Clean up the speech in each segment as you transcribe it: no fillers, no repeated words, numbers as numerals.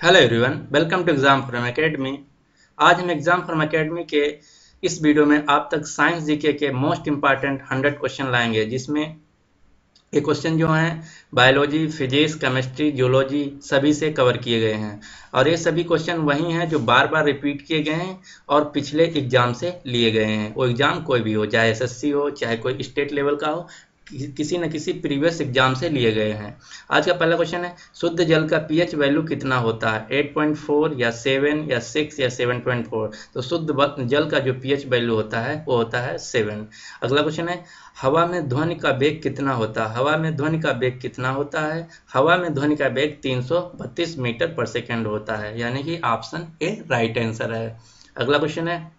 Hello everyone, welcome to exam from academy. आज हम exam from academy के इस वीडियो में आप तक साइंस जीके के मोस्ट इंपॉर्टेंट 100 क्वेश्चन लाएंगे, जिसमें ये क्वेश्चन जो हैं बायोलॉजी, फिजिक्स, केमिस्ट्री, जियोलॉजी सभी से कवर किए गए हैं। और ये सभी क्वेश्चन वही हैं जो बार बार रिपीट किए गए हैं और पिछले एग्जाम से लिए गए हैं। वो एग्जाम कोई भी हो, चाहे एसएससी हो, चाहे कोई स्टेट लेवल का हो, किसी न किसी प्रीवियस एग्जाम से लिए गए हैं। आज का पहला क्वेश्चन है, शुद्ध जल का पीएच वैल्यू कितना होता है? 8.4 या 7 या 6 या 7.4? तो शुद्ध जल का जो पीएच वैल्यू होता है वो होता है 7। अगला क्वेश्चन है, हवा में ध्वनि का वेग कितना होता है? हवा में ध्वनि का वेग कितना होता है? हवा में ध्वनि का वेग 332 मीटर पर सेकेंड होता है, यानी कि ऑप्शन ए राइट आंसर है। अगला क्वेश्चन है,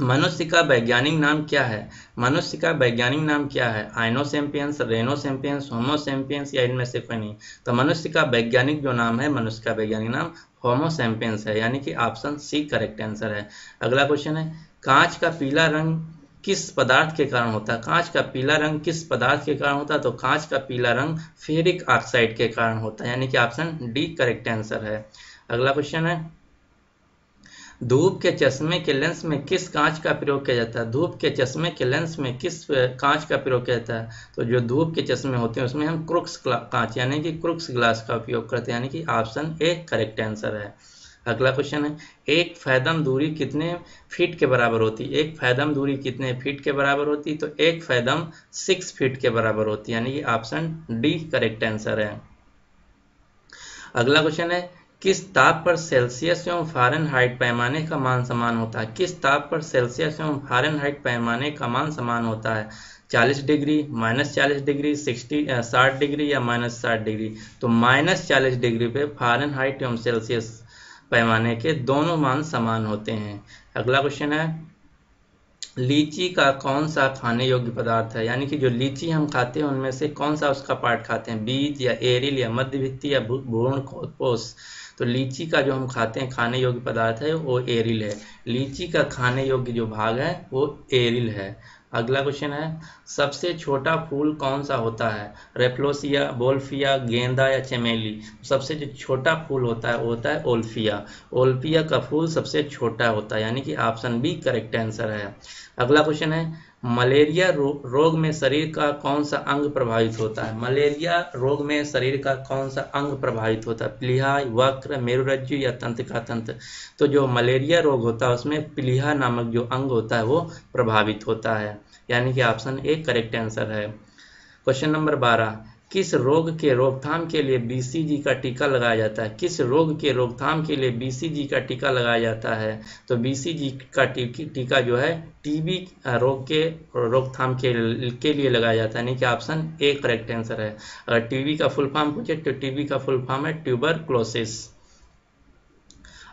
मनुष्य का वैज्ञानिक नाम क्या है? मनुष्य का वैज्ञानिक नाम क्या है? आइनोसेम्पियंस, रेनोसेम्पियंस, होमोसेम्पियंस या इनमें से कोई नहीं? तो मनुष्य का वैज्ञानिक जो नाम है, मनुष्य का वैज्ञानिक नाम होमोसेम्पियंस है, यानी कि ऑप्शन सी करेक्ट आंसर है। अगला क्वेश्चन है, कांच का पीला रंग किस पदार्थ के कारण होता है? कांच का पीला रंग किस पदार्थ के कारण होता है? तो कांच का पीला रंग फेरिक ऑक्साइड के कारण होता है, यानी कि ऑप्शन डी करेक्ट आंसर है। अगला क्वेश्चन है, धूप के चश्मे के लेंस में किस कांच का प्रयोग किया जाता है? धूप के चश्मे के लेंस में किस कांच का प्रयोग किया जाता है? तो जो धूप के चश्मे होते हैं उसमें हम क्रुक्स कांच यानी कि क्रुक्स ग्लास का उपयोग करते हैं, यानी कि ऑप्शन ए करेक्ट आंसर है। अगला क्वेश्चन है, एक फैदम दूरी कितने फीट के बराबर होती है? एक फैदम दूरी कितने फीट के बराबर होती है? तो एक फैदम 6 फीट के बराबर होती है, यानी कि ऑप्शन डी करेक्ट आंसर है। अगला क्वेश्चन है, किस ताप पर सेल्सियस एवं फ़ारेनहाइट पैमाने का मान समान होता है? किस ताप पर सेल्सियस एवं फ़ारेनहाइट पैमाने का मान समान होता है? 40 डिग्री, -40 डिग्री, 60 डिग्री या -60 डिग्री? तो -40 डिग्री पे फ़ारेनहाइट एवं सेल्सियस पैमाने के दोनों मान समान होते हैं। अगला क्वेश्चन है, लीची का कौन सा खाने योग्य पदार्थ है? यानी कि जो लीची हम खाते हैं उनमें से कौन सा उसका पार्ट खाते हैं? बीज या एरिल या मध्यभित्ति या भ्रूणपोष? तो लीची का जो हम खाते हैं खाने योग्य पदार्थ है वो एरिल है। लीची का खाने योग्य जो भाग है वो एरिल है। अगला क्वेश्चन है, सबसे छोटा फूल कौन सा होता है? रेफ्लोसिया, बोल्फिया, गेंदा या चमेली? सबसे जो छोटा फूल होता है वो होता है ओल्फिया। ओल्फिया का फूल सबसे छोटा होता है, यानी कि ऑप्शन बी करेक्ट आंसर है। अगला क्वेश्चन है, मलेरिया रोग में शरीर का कौन सा अंग प्रभावित होता है? मलेरिया रोग में शरीर का कौन सा अंग प्रभावित होता है? प्लीहा, वक्र, मेरुरज्जु या तंत्रिका तंत्र? तो जो मलेरिया रोग होता है उसमें प्लीहा नामक जो अंग होता है वो प्रभावित होता है, यानी कि ऑप्शन ए करेक्ट आंसर है। क्वेश्चन नंबर 12, किस रोग के रोकथाम के लिए बीसीजी का टीका लगाया जाता है? किस रोग के रोकथाम के लिए बीसीजी का टीका लगाया जाता है? तो बीसीजी का टीका जो है टीबी रोग के रोकथाम के लिए लगाया जाता है, यानी कि ऑप्शन ए करेक्ट आंसर है। अगर टीबी का फुल फॉर्म पूछे तो टीबी का फुल फॉर्म है ट्यूबरक्लोसिस।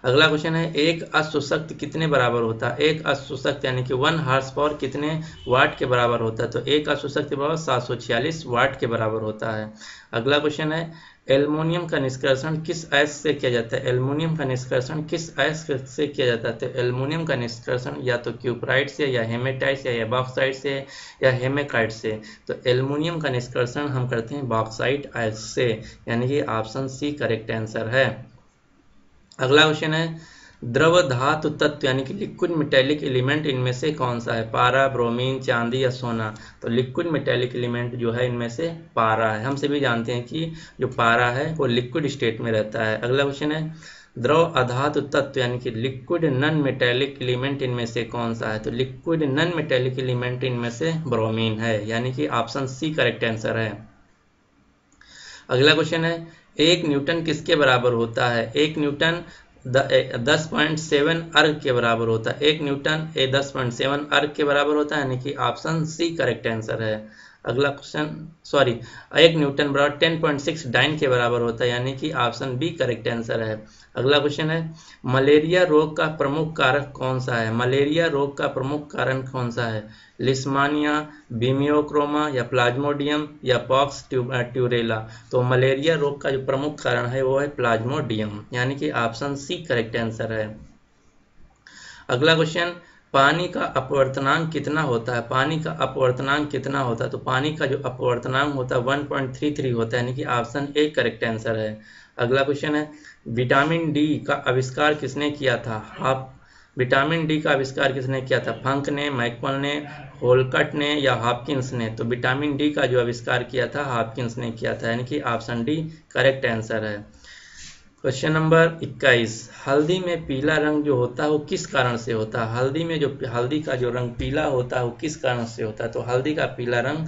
अगला क्वेश्चन है, एक अश्व शक्ति कितने बराबर होता है? एक अश्व शक्ति यानी कि 1 हॉर्स पावर कितने वाट के बराबर होता है? तो एक अश्व शक्ति बराबर 746 वाट के बराबर होता है। अगला क्वेश्चन है, एल्युमिनियम का निष्कर्षण किस अयस्क से किया जाता है? एल्युमिनियम का निष्कर्षण किस अयस्क से किया जाता है? तो एल्युमिनियम का निष्कर्षण या तो क्यूपराइट से या हेमेटाइट से या बॉक्साइट से या हेमेकाइट से? तो एल्युमिनियम का निष्कर्षण हम करते हैं बॉक्साइट अयस्क से, यानी कि ऑप्शन सी करेक्ट आंसर है। अगला क्वेश्चन है, द्रव धातु तत्व यानी कि लिक्विड मेटेलिक एलिमेंट इनमें से कौन सा है? पारा, ब्रोमीन, चांदी या सोना? तो लिक्विड मेटेलिक एलिमेंट जो है इनमें से पारा है। हम सभी जानते हैं कि जो पारा है वो लिक्विड स्टेट में रहता है। अगला क्वेश्चन है, द्रव अधातु तत्व यानी कि लिक्विड नॉन मेटेलिक एलिमेंट इनमें से कौन सा है? तो लिक्विड नॉन मेटेलिक एलिमेंट इनमें से ब्रोमीन है, यानी कि ऑप्शन सी करेक्ट आंसर है। अगला क्वेश्चन है, 1 न्यूटन किसके बराबर होता है? 1 न्यूटन 10.7 अर्ग के बराबर होता है। 1 न्यूटन 10.7 अर्ग के बराबर होता है, यानी कि ऑप्शन सी करेक्ट आंसर है। अगला क्वेश्चन 1 न्यूटन बराबर 10.6 डाइन के बराबर होता है, यानी कि ऑप्शन बी करेक्ट आंसर है। अगला क्वेश्चन है, मलेरिया रोग का प्रमुख कारक कौन सा है? मलेरिया रोग का प्रमुख कारण कौन सा है? लिस्मानिया, बीमियोक्रोमा या प्लाज्मोडियम या पॉक्स ट्यूरेला? तो मलेरिया रोग का जो प्रमुख कारण है वो है प्लाज्मोडियम, यानी कि ऑप्शन सी करेक्ट आंसर है। अगला क्वेश्चन, पानी का अपवर्तनांक कितना होता है? पानी का अपवर्तनांक कितना होता है? तो पानी का जो अपवर्तनांक होता है 1.33 होता है, यानी कि ऑप्शन ए करेक्ट आंसर है। अगला क्वेश्चन है विटामिन डी का आविष्कार किसने किया था? विटामिन डी का आविष्कार किसने किया था? फंक ने, मैकमल ने, होलकट ने या हॉपकिंस ने? तो विटामिन डी का जो आविष्कार किया था हॉपकिंस ने किया था, यानी कि ऑप्शन डी करेक्ट आंसर है। क्वेश्चन नंबर 21, हल्दी में पीला रंग जो होता है वो किस कारण से होता है? हल्दी का जो रंग पीला होता है वो किस कारण से होता है? तो हल्दी का पीला रंग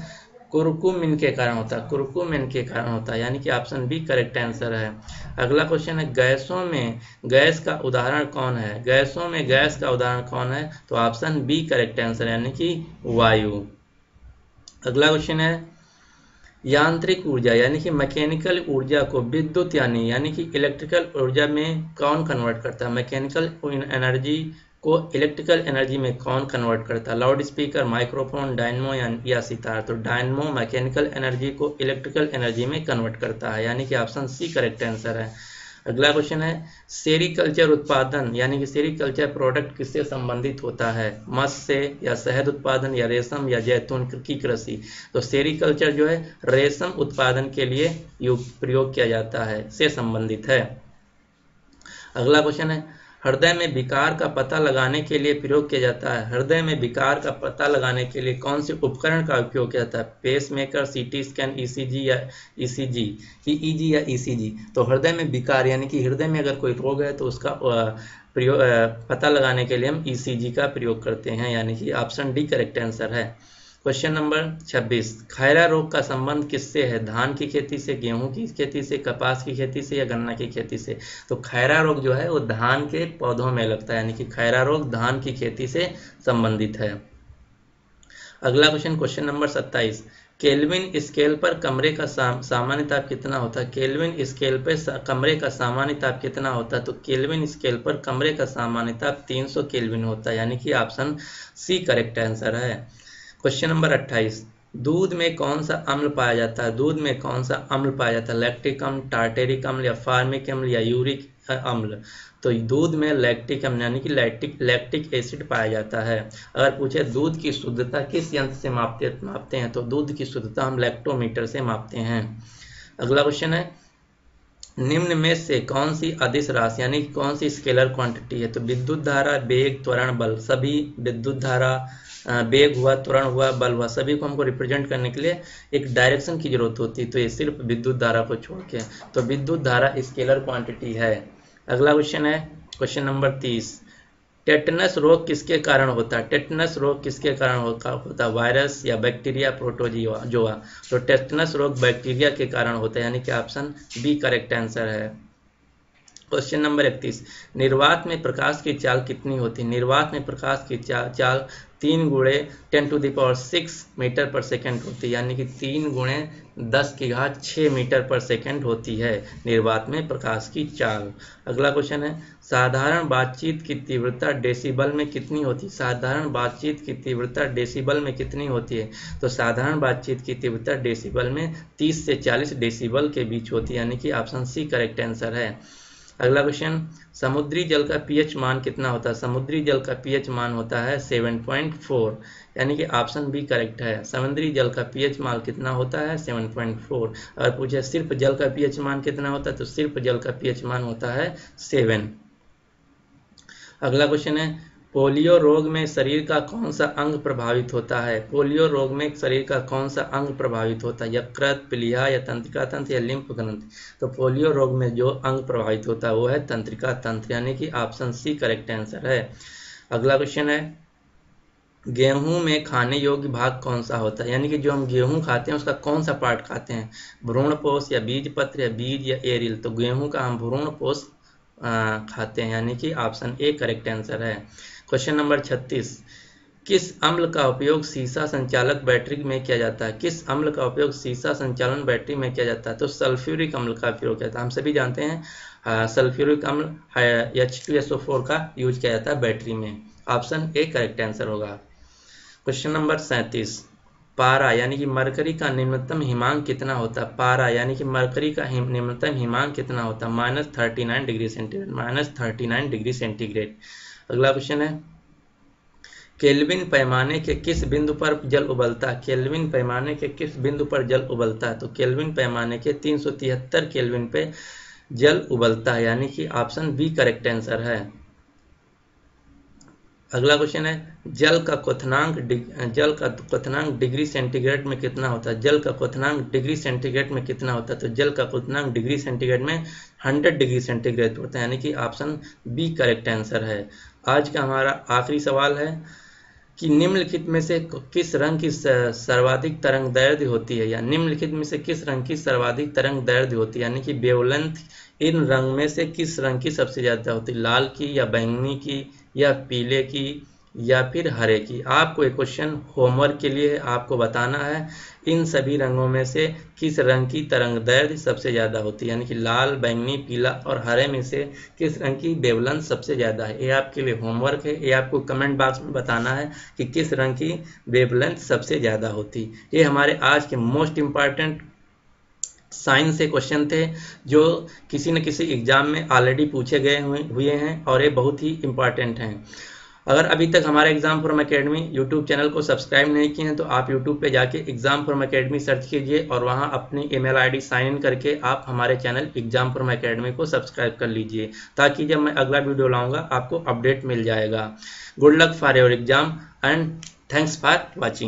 कुरकुमिन के कारण होता है, कुरकुमिन के कारण होता है, यानी कि ऑप्शन बी करेक्ट आंसर है। अगला क्वेश्चन है गैसों में गैस का उदाहरण कौन है? गैसों में गैस का उदाहरण कौन है? तो ऑप्शन बी करेक्ट आंसर, यानी कि वायु। अगला क्वेश्चन है यांत्रिक ऊर्जा यानी कि मैकेनिकल ऊर्जा को विद्युत यानी कि इलेक्ट्रिकल ऊर्जा में कौन कन्वर्ट करता है? मैकेनिकल एनर्जी को इलेक्ट्रिकल एनर्जी में कौन कन्वर्ट करता है? लाउड स्पीकर, माइक्रोफोन, डायनमो या सितार? तो डायनमो मैकेनिकल एनर्जी को इलेक्ट्रिकल एनर्जी में कन्वर्ट करता है, यानी कि ऑप्शन सी करेक्ट आंसर है। अगला क्वेश्चन है सेरीकल्चर उत्पादन यानी कि सेरीकल्चर प्रोडक्ट किससे संबंधित होता है? मत्स्य से या शहद उत्पादन या रेशम या जैतून की कृषि? तो सेरीकल्चर जो है रेशम उत्पादन के लिए प्रयोग किया जाता है, से संबंधित है। अगला क्वेश्चन है हृदय में विकार का पता लगाने के लिए प्रयोग किया जाता है। हृदय में विकार का पता लगाने के लिए कौन से उपकरण का उपयोग किया जाता है? पेसमेकर, सीटी स्कैन, ईसीजी या ईईजी या ईसीजी? तो हृदय में विकार यानी कि हृदय में अगर कोई रोग है तो उसका प्रयोग पता लगाने के लिए हम ईसीजी का प्रयोग करते हैं, यानी कि ऑप्शन डी करेक्ट आंसर है। क्वेश्चन नंबर 26, खैरा रोग का संबंध किससे है? धान की खेती से, गेहूं की खेती से, कपास की खेती से या गन्ना की खेती से? तो खैरा रोग जो है वो धान के पौधों में लगता है, यानी कि खैरा रोग धान की खेती से संबंधित है। अगला क्वेश्चन नंबर 27, केल्विन स्केल पर कमरे का सामान्य ताप कितना होता है? केल्विन स्केल पर कमरे का सामान्य ताप कितना होता है? तो केल्विन स्केल पर कमरे का सामान्य ताप 300 केल्विन होता है, यानी कि ऑप्शन सी करेक्ट आंसर है। क्वेश्चन नंबर 28, दूध में कौन सा अम्ल पाया जाता है? दूध में कौन सा अम्ल पाया जाता है? लैक्टिक अम्ल, टार्टेरिक अम्ल या फार्मिक अम्ल या यूरिक अम्ल? तो दूध में लैक्टिक अम्ल यानी कि लैक्टिक एसिड पाया जाता है। अगर पूछे दूध की शुद्धता किस यंत्र से मापते हैं? तो दूध की शुद्धता हम लैक्टोमीटर से मापते हैं। अगला क्वेश्चन है निम्न में से कौन सी अदिश राशि यानी कौन सी स्केलर क्वांटिटी है? तो विद्युत धारा, वेग, त्वरण, बल, सभी विद्युत धारा, वेग हुआ, त्वरण हुआ, बल हुआ, सभी को हमको रिप्रेजेंट करने के लिए एक डायरेक्शन की जरूरत होती है, तो ये सिर्फ विद्युत धारा को छोड़ के, तो विद्युत धारा स्केलर क्वांटिटी है। अगला क्वेश्चन है क्वेश्चन नंबर 30, टेटनस रोग किसके कारण होता है? टेटनस रोग किसके कारण होता है? वायरस या बैक्टीरिया, प्रोटोजोआ? तो टेटनस रोग बैक्टीरिया के कारण होता है, यानी कि ऑप्शन बी करेक्ट आंसर है। क्वेश्चन नंबर 31, निर्वात में प्रकाश की चाल कितनी होती है? निर्वात में प्रकाश की चाल 3 × 10⁶ मीटर पर सेकंड होती है, यानी कि 3 × 10⁶ मीटर पर सेकंड होती है निर्वात में प्रकाश की चाल। अगला क्वेश्चन है साधारण बातचीत की तीव्रता डेसिबल में कितनी होती है? साधारण बातचीत की तीव्रता डेसिबल में कितनी होती है? तो साधारण बातचीत की तीव्रता डेसिबल में 30 से 40 डेसिबल के बीच होती है, यानी कि ऑप्शन सी करेक्ट आंसर है। अगला क्वेश्चन समुद्री जल का पीएच मान कितना होता है? समुद्री जल का पीएच मान होता है 7.4, यानी कि ऑप्शन बी करेक्ट है। समुद्री जल का पीएच मान कितना होता है? 7.4। अगर पूछे सिर्फ जल का पीएच मान कितना होता है? तो सिर्फ जल का पीएच मान होता है 7। अगला क्वेश्चन है पोलियो रोग में शरीर का कौन सा अंग प्रभावित होता है? पोलियो रोग में शरीर का कौन सा अंग प्रभावित होता है? यकृत, प्लीहा या तंत्रिका तंत्र या लिम्फ ग्रंथि? तो पोलियो रोग में जो अंग प्रभावित होता है वो है तंत्रिका तंत्र, यानी कि ऑप्शन सी करेक्ट आंसर है। अगला क्वेश्चन है गेहूं में खाने योग्य भाग कौन सा होता है? यानी कि जो हम गेहूं खाते हैं उसका कौन सा पार्ट खाते हैं? भ्रूणपोष या बीज पत्र या बीज या एरिल? तो गेहूं का हम भ्रूणपोष खाते हैं, यानी कि ऑप्शन ए करेक्ट आंसर है। क्वेश्चन नंबर 36, किस अम्ल का उपयोग सीसा संचालक बैटरी में किया जाता है? किस अम्ल का उपयोग सीसा संचालन बैटरी में किया जाता है? तो सल्फ्यूरिक अम्ल का उपयोग किया जाता है। हम सभी जानते हैं सल्फ्यूरिक अम्ल H2SO4 का यूज किया जाता है बैटरी में। ऑप्शन ए करेक्ट आंसर होगा। क्वेश्चन नंबर 37, पारा यानी कि मरकरी का निम्नतम हिमांक कितना होता है? पारा यानी कि मरकरी का निम्नतम हिमांक कितना होता है? -39 डिग्री सेंटीग्रेड, -39 डिग्री सेंटीग्रेड। अगला क्वेश्चन है केल्विन पैमाने के किस बिंदु पर जल उबलता है? केल्विन पैमाने के किस बिंदु पर जल उबलता है? तो केल्विन पैमाने के 373 केल्विन पे जल उबलता है, यानी कि ऑप्शन बी करेक्ट आंसर है। अगला क्वेश्चन है जल का क्वथनांक डिग्री सेंटीग्रेड में कितना होता है? जल का क्वथनांक डिग्री सेंटीग्रेड में कितना होता है? तो जल का क्वथनांक डिग्री सेंटीग्रेड में 100 डिग्री सेंटीग्रेड होता है, यानी कि ऑप्शन बी करेक्ट आंसर है। आज का हमारा आखिरी सवाल है कि निम्नलिखित में से किस रंग की सर्वाधिक तरंग दैर्ध्य होती है, या निम्नलिखित में से किस रंग की सर्वाधिक तरंग दैर्ध्य होती है, यानी कि वेवलेंथ इन रंग में से किस रंग की सबसे ज्यादा होती है? लाल की, या बैंगनी की, या पीले की, या फिर हरे की? आपको एक क्वेश्चन होमवर्क के लिए आपको बताना है इन सभी रंगों में से किस रंग की तरंग दैर्ध्य सबसे ज्यादा होती है, यानी कि लाल, बैंगनी, पीला और हरे में से किस रंग की वेवलेंथ सबसे ज्यादा है। ये आपके लिए होमवर्क है, ये आपको कमेंट बॉक्स में बताना है कि किस रंग की वेवलेंथ सबसे ज्यादा होती। ये हमारे आज के मोस्ट इंपॉर्टेंट साइंस से क्वेश्चन थे जो किसी न किसी एग्जाम में ऑलरेडी पूछे गए हुए हैं और ये बहुत ही इंपॉर्टेंट हैं। अगर अभी तक हमारे exam form academy YouTube channel को सब्सक्राइब नहीं किए हैं तो आप यूट्यूब पे जाके एग्जाम फॉर्म एकेडमी सर्च कीजिए और वहां अपनी ईमेल आईडी साइन इन करके आप हमारे चैनल एग्जाम फॉर्म एकेडमी को सब्सक्राइब कर लीजिए, ताकि जब मैं अगला वीडियो लाऊंगा आपको अपडेट मिल जाएगा। Good luck for your exam and thanks for watching.